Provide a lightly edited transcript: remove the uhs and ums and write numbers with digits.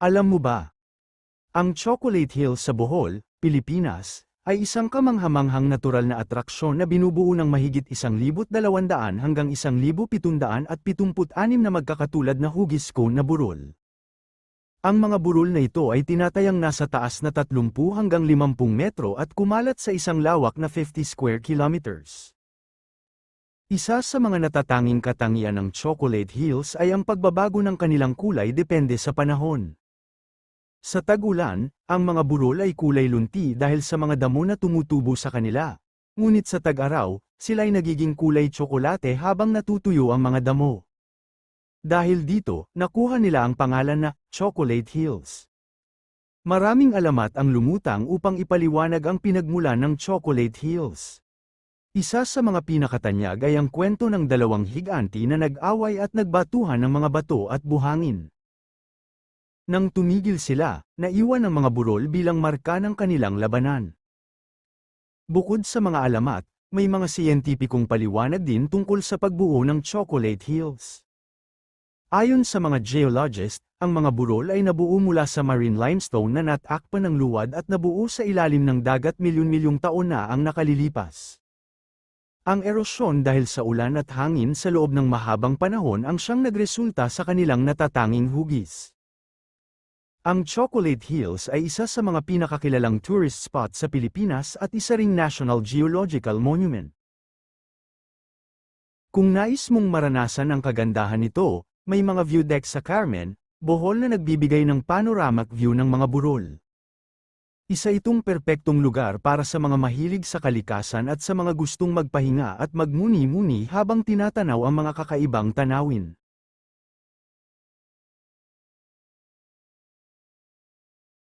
Alam mo ba, ang Chocolate Hills sa Bohol, Pilipinas, ay isang kamanghamanghang natural na atraksyon na binubuo ng mahigit 1,200 hanggang 1,776 na magkakatulad na hugis cone na burol. Ang mga burol na ito ay tinatayang nasa taas na 30 hanggang 50 metro at kumalat sa isang lawak na 50 square kilometers. Isa sa mga natatanging katangian ng Chocolate Hills ay ang pagbabago ng kanilang kulay depende sa panahon. Sa tag-ulan, ang mga burol ay kulay lunti dahil sa mga damo na tumutubo sa kanila. Ngunit sa tag-araw, sila ay nagiging kulay tsokolate habang natutuyo ang mga damo. Dahil dito, nakuha nila ang pangalan na Chocolate Hills. Maraming alamat ang lumutang upang ipaliwanag ang pinagmulan ng Chocolate Hills. Isa sa mga pinakatanyag ay ang kwento ng dalawang higanti na nag-away at nagbatuhan ng mga bato at buhangin. Nang tumigil sila, naiwan ang mga burol bilang marka ng kanilang labanan. Bukod sa mga alamat, may mga siyentipikong paliwanag din tungkol sa pagbuo ng Chocolate Hills. Ayon sa mga geologist, ang mga burol ay nabuo mula sa marine limestone na natakpan ng luwad at nabuo sa ilalim ng dagat milyon-milyong taon na ang nakalilipas. Ang erosyon dahil sa ulan at hangin sa loob ng mahabang panahon ang siyang nagresulta sa kanilang natatanging hugis. Ang Chocolate Hills ay isa sa mga pinakakilalang tourist spot sa Pilipinas at isa ring National Geological Monument. Kung nais mong maranasan ang kagandahan nito, may mga view deck sa Carmen, Bohol na nagbibigay ng panoramic view ng mga burol. Isa itong perpektong lugar para sa mga mahilig sa kalikasan at sa mga gustong magpahinga at magmuni-muni habang tinatanaw ang mga kakaibang tanawin.